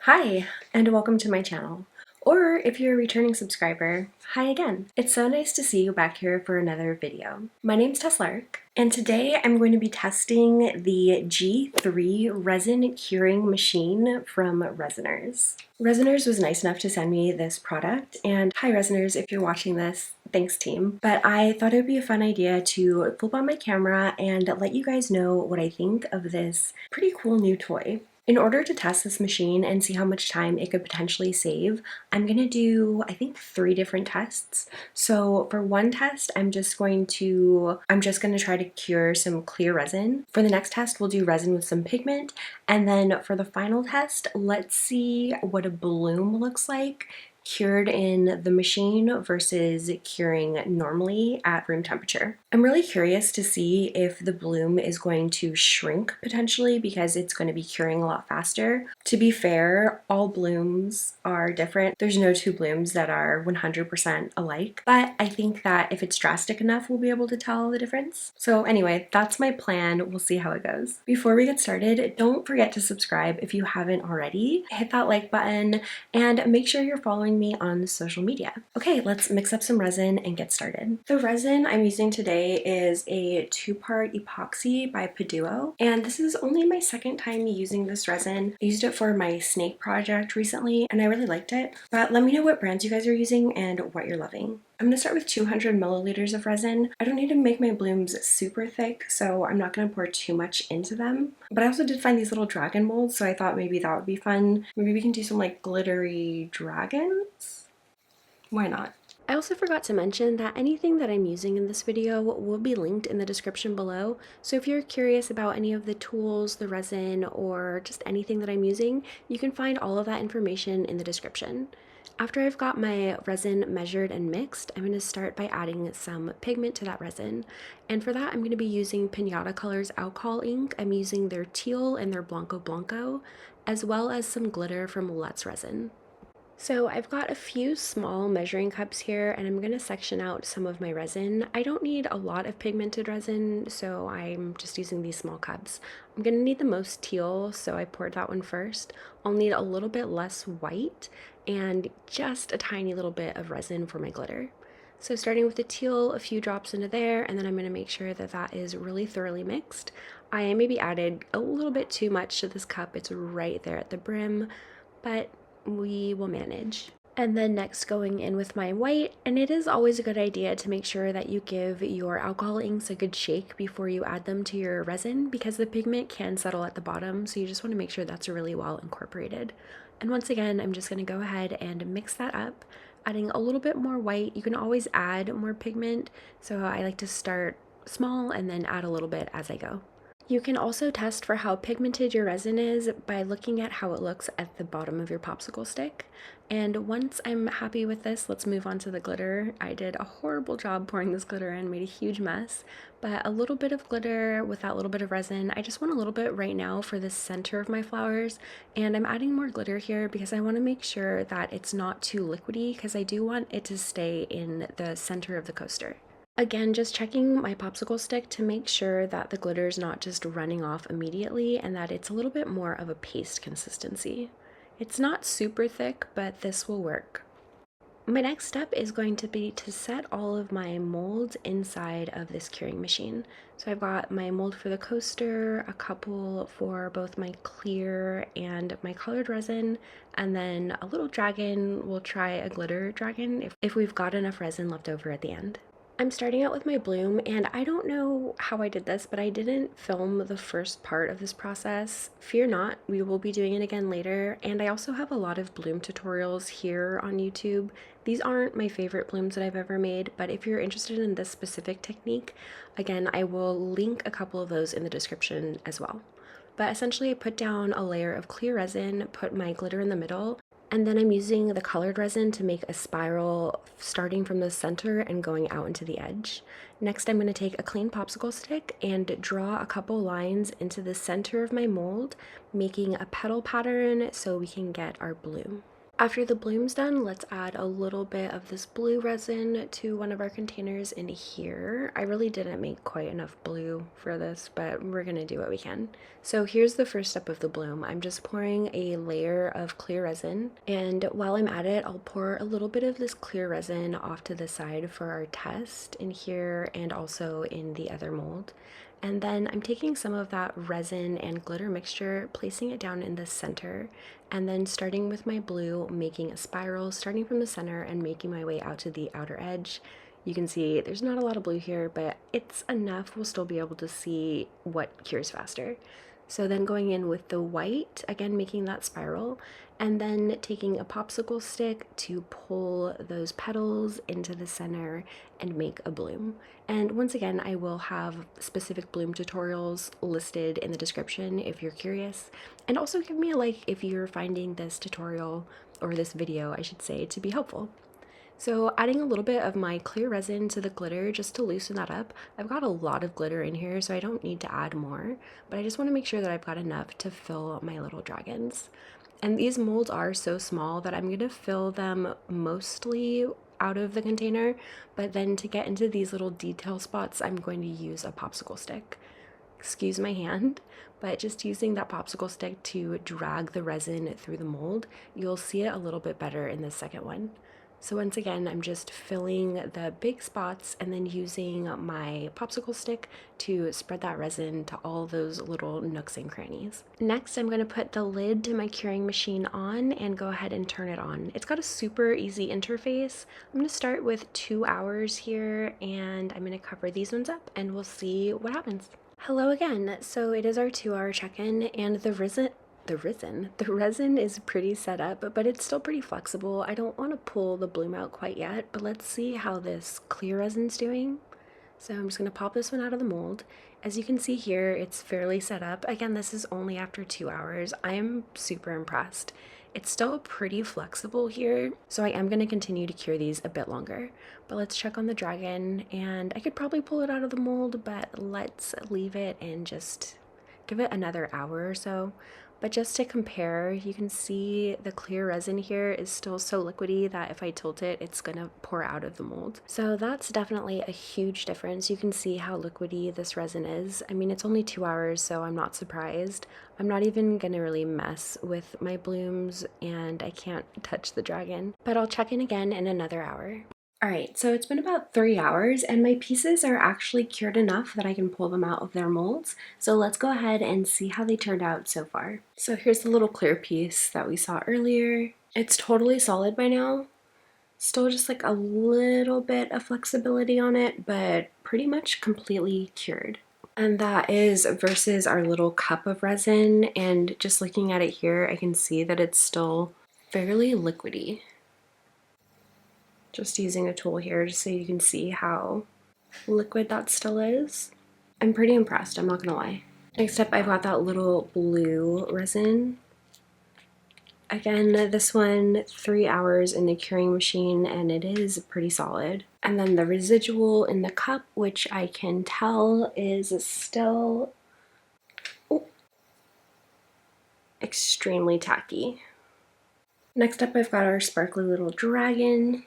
Hi, and welcome to my channel. Or if you're a returning subscriber, hi again. It's so nice to see you back here for another video. My name's Tess Lark, and today I'm going to be testing the G3 resin curing machine from Resiners. Resiners was nice enough to send me this product, and hi Resiners, if you're watching this, thanks team. But I thought it would be a fun idea to flip on my camera and let you guys know what I think of this pretty cool new toy. In order to test this machine and see how much time it could potentially save, I'm going to do, I think, 3 different tests. So for one test, I'm just going to try to cure some clear resin. For the next test, we'll do resin with some pigment. And then for the final test, let's see what a bloom looks like cured in the machine versus curing normally at room temperature. I'm really curious to see if the bloom is going to shrink potentially because it's going to be curing a lot faster. To be fair, all blooms are different. There's no 2 blooms that are 100% alike, but I think that if it's drastic enough, we'll be able to tell the difference. So anyway, that's my plan. We'll see how it goes. Before we get started, don't forget to subscribe if you haven't already. Hit that like button and make sure you're following me on social media. Okay, let's mix up some resin and get started. The resin I'm using today is a 2-part epoxy by Paduo, and this is only my second time using this resin. I used it for my snake project recently and I really liked it, but let me know what brands you guys are using and what you're loving. I'm going to start with 200 milliliters of resin. I don't need to make my blooms super thick, so I'm not going to pour too much into them. But I also did find these little dragon molds, so I thought maybe that would be fun. Maybe we can do some like glittery dragons? Why not? I also forgot to mention that anything that I'm using in this video will be linked in the description below, so if you're curious about any of the tools, the resin, or just anything that I'm using, you can find all of that information in the description. After I've got my resin measured and mixed, I'm going to start by adding some pigment to that resin. And for that, I'm going to be using Pinata Colors alcohol ink. I'm using their teal and their Blanco Blanco, as well as some glitter from Let's Resin. So I've got a few small measuring cups here and I'm going to section out some of my resin. I don't need a lot of pigmented resin, so I'm just using these small cups. I'm going to need the most teal, so I poured that one first. I'll need a little bit less white and just a tiny little bit of resin for my glitter. So starting with the teal, a few drops into there, and then I'm going to make sure that that is really thoroughly mixed. I maybe added a little bit too much to this cup. It's right there at the brim, but we will manage. And then next going in with my white, and it is always a good idea to make sure that you give your alcohol inks a good shake before you add them to your resin because the pigment can settle at the bottom, so you just want to make sure that's really well incorporated. And once again, I'm just going to go ahead and mix that up, adding a little bit more white. You can always add more pigment, so I like to start small and then add a little bit as I go. You can also test for how pigmented your resin is by looking at how it looks at the bottom of your popsicle stick. And once I'm happy with this, let's move on to the glitter. I did a horrible job pouring this glitter in, made a huge mess, but a little bit of glitter with that little bit of resin. I just want a little bit right now for the center of my flowers, and I'm adding more glitter here because I want to make sure that it's not too liquidy because I do want it to stay in the center of the coaster. Again, just checking my popsicle stick to make sure that the glitter is not just running off immediately and that it's a little bit more of a paste consistency. It's not super thick, but this will work. My next step is going to be to set all of my molds inside of this curing machine. So I've got my mold for the coaster, a couple for both my clear and my colored resin, and then a little dragon. We'll try a glitter dragon if we've got enough resin left over at the end. I'm starting out with my bloom, and I don't know how I did this, but I didn't film the first part of this process. Fear not, we will be doing it again later, and I also have a lot of bloom tutorials here on YouTube. These aren't my favorite blooms that I've ever made, but if you're interested in this specific technique, again, I will link a couple of those in the description as well. But essentially, I put down a layer of clear resin, put my glitter in the middle, and then I'm using the colored resin to make a spiral starting from the center and going out into the edge. Next, I'm going to take a clean popsicle stick and draw a couple lines into the center of my mold, making a petal pattern so we can get our bloom. After the bloom's done, let's add a little bit of this blue resin to one of our containers in here. I really didn't make quite enough blue for this, but we're gonna do what we can. So here's the first step of the bloom. I'm just pouring a layer of clear resin, and while I'm at it, I'll pour a little bit of this clear resin off to the side for our test in here and also in the other mold. And then I'm taking some of that resin and glitter mixture, placing it down in the center, and then starting with my blue, making a spiral, starting from the center and making my way out to the outer edge. You can see there's not a lot of blue here, but it's enough. We'll still be able to see what cures faster. So then going in with the white, again making that spiral, and then taking a popsicle stick to pull those petals into the center and make a bloom. And once again, I will have specific bloom tutorials listed in the description if you're curious. And also give me a like if you're finding this tutorial, or this video I should say, to be helpful. So adding a little bit of my clear resin to the glitter just to loosen that up. I've got a lot of glitter in here, so I don't need to add more, but I just want to make sure that I've got enough to fill my little dragons. And these molds are so small that I'm going to fill them mostly out of the container, but then to get into these little detail spots, I'm going to use a popsicle stick. Excuse my hand, but just using that popsicle stick to drag the resin through the mold, you'll see it a little bit better in the second one. So once again, I'm just filling the big spots and then using my popsicle stick to spread that resin to all those little nooks and crannies. Next, I'm going to put the lid to my curing machine on and go ahead and turn it on. It's got a super easy interface. I'm going to start with 2 hours here, and I'm going to cover these ones up and we'll see what happens. Hello again. So it is our 2-hour check-in, and the resin is pretty set up, but it's still pretty flexible. I don't want to pull the bloom out quite yet, but let's see how this clear resin's doing. So I'm just going to pop this one out of the mold. As you can see here, it's fairly set up. Again, this is only after 2 hours. I am super impressed. It's still pretty flexible here, so I am going to continue to cure these a bit longer. But let's check on the dragon, and I could probably pull it out of the mold, but let's leave it and just give it another hour or so. But just to compare, you can see the clear resin here is still so liquidy that if I tilt it, it's gonna pour out of the mold. So that's definitely a huge difference. You can see how liquidy this resin is. I mean, it's only 2 hours, so I'm not surprised. I'm not even gonna really mess with my blooms, and I can't touch the dragon. But I'll check in again in another hour. Alright, so it's been about 3 hours and my pieces are actually cured enough that I can pull them out of their molds. So let's go ahead and see how they turned out so far. So here's the little clear piece that we saw earlier. It's totally solid by now. Still just like a little bit of flexibility on it, but pretty much completely cured. And that is versus our little cup of resin, and just looking at it here, I can see that it's still fairly liquidy. Just using a tool here just so you can see how liquid that still is. I'm pretty impressed, I'm not gonna lie. Next up, I've got that little blue resin. Again, this one, 3 hours in the curing machine, and it is pretty solid. And then the residual in the cup, which I can tell is still extremely tacky. Next up, I've got our sparkly little dragon.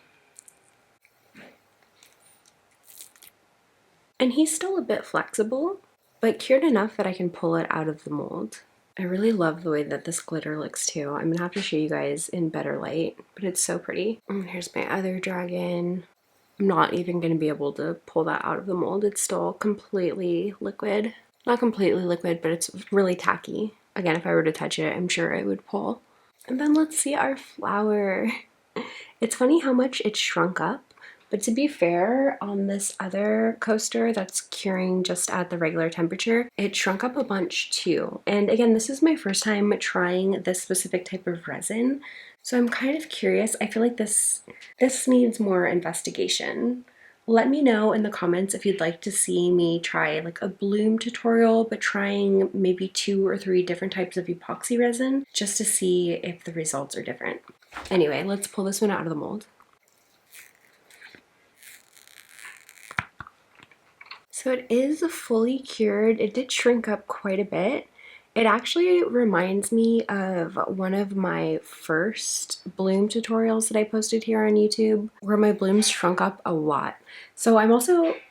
And he's still a bit flexible, but cured enough that I can pull it out of the mold. I really love the way that this glitter looks too. I'm gonna have to show you guys in better light, but it's so pretty. And here's my other dragon. I'm not even gonna be able to pull that out of the mold. It's still completely liquid. Not completely liquid, but it's really tacky. Again, if I were to touch it, I'm sure it would pull. And then let's see our flower. It's funny how much it shrunk up. But to be fair, on this other coaster that's curing just at the regular temperature, it shrunk up a bunch too. And again, this is my first time trying this specific type of resin, so I'm kind of curious. I feel like this needs more investigation. Let me know in the comments if you'd like to see me try like a bloom tutorial, but trying maybe 2 or 3 different types of epoxy resin just to see if the results are different. Anyway, let's pull this one out of the mold. So it is fully cured. It did shrink up quite a bit, It actually reminds me of one of my first bloom tutorials that I posted here on YouTube where my blooms shrunk up a lot. So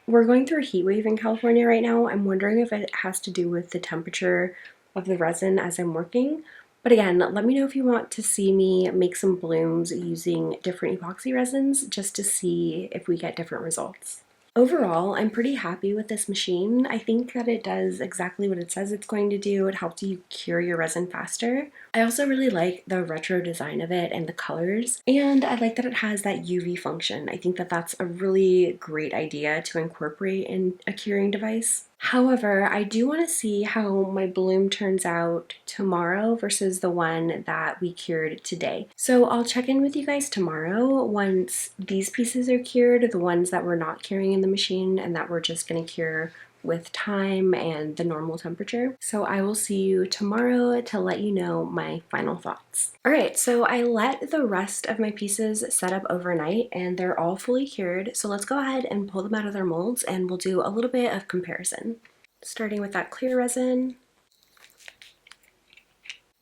we're going through a heat wave in California right now. I'm wondering if it has to do with the temperature of the resin as I'm working. But again, let me know if you want to see me make some blooms using different epoxy resins just to see if we get different results. Overall, I'm pretty happy with this machine. I think that it does exactly what it says it's going to do. It helps you cure your resin faster. I also really like the retro design of it and the colors, and I like that it has that UV function. I think that that's a really great idea to incorporate in a curing device. However, I do want to see how my bloom turns out tomorrow versus the one that we cured today. So I'll check in with you guys tomorrow once these pieces are cured, the ones that we're not curing in the machine and that we're just going to cure with time and the normal temperature. So I will see you tomorrow to let you know my final thoughts. All right, so I let the rest of my pieces set up overnight and they're all fully cured. So let's go ahead and pull them out of their molds and we'll do a little bit of comparison. Starting with that clear resin.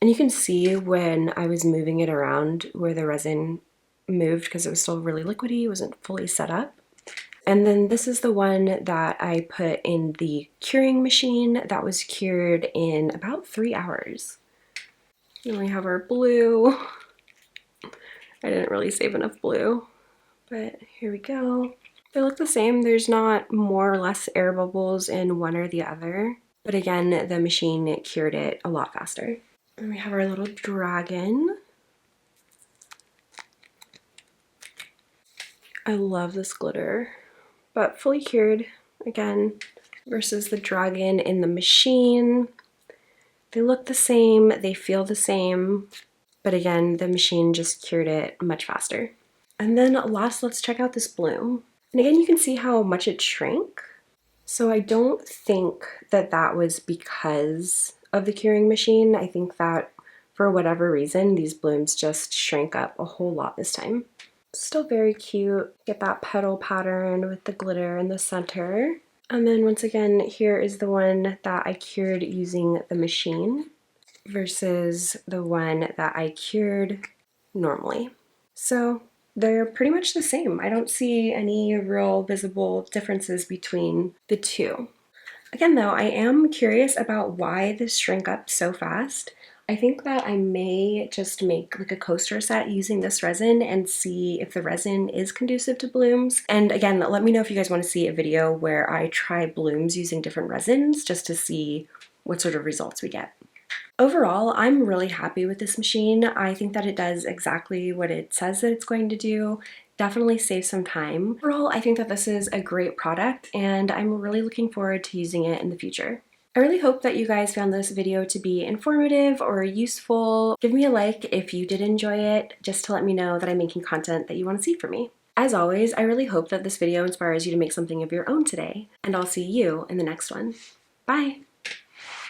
And you can see when I was moving it around where the resin moved because it was still really liquidy, it wasn't fully set up. And then this is the one that I put in the curing machine that was cured in about 3 hours. Then we have our blue. I didn't really save enough blue, but here we go. They look the same. There's not more or less air bubbles in one or the other, but again, the machine cured it a lot faster. And we have our little dragon. I love this glitter, but fully cured again versus the dragon in the machine. They look the same, they feel the same, but again, the machine just cured it much faster. And then last, let's check out this bloom. And again, you can see how much it shrank. So I don't think that that was because of the curing machine. I think that for whatever reason, these blooms just shrank up a whole lot this time. Still very cute. Get that petal pattern with the glitter in the center. And then once again, here is the one that I cured using the machine versus the one that I cured normally. So they're pretty much the same. I don't see any real visible differences between the two. Again though, I am curious about why this shrank up so fast. I think that I may just make like a coaster set using this resin and see if the resin is conducive to blooms. And again, let me know if you guys want to see a video where I try blooms using different resins just to see what sort of results we get. Overall, I'm really happy with this machine. I think that it does exactly what it says that it's going to do. Definitely saves some time. Overall, I think that this is a great product and I'm really looking forward to using it in the future. I really hope that you guys found this video to be informative or useful. Give me a like if you did enjoy it, just to let me know that I'm making content that you want to see from me. As always, I really hope that this video inspires you to make something of your own today, and I'll see you in the next one. Bye!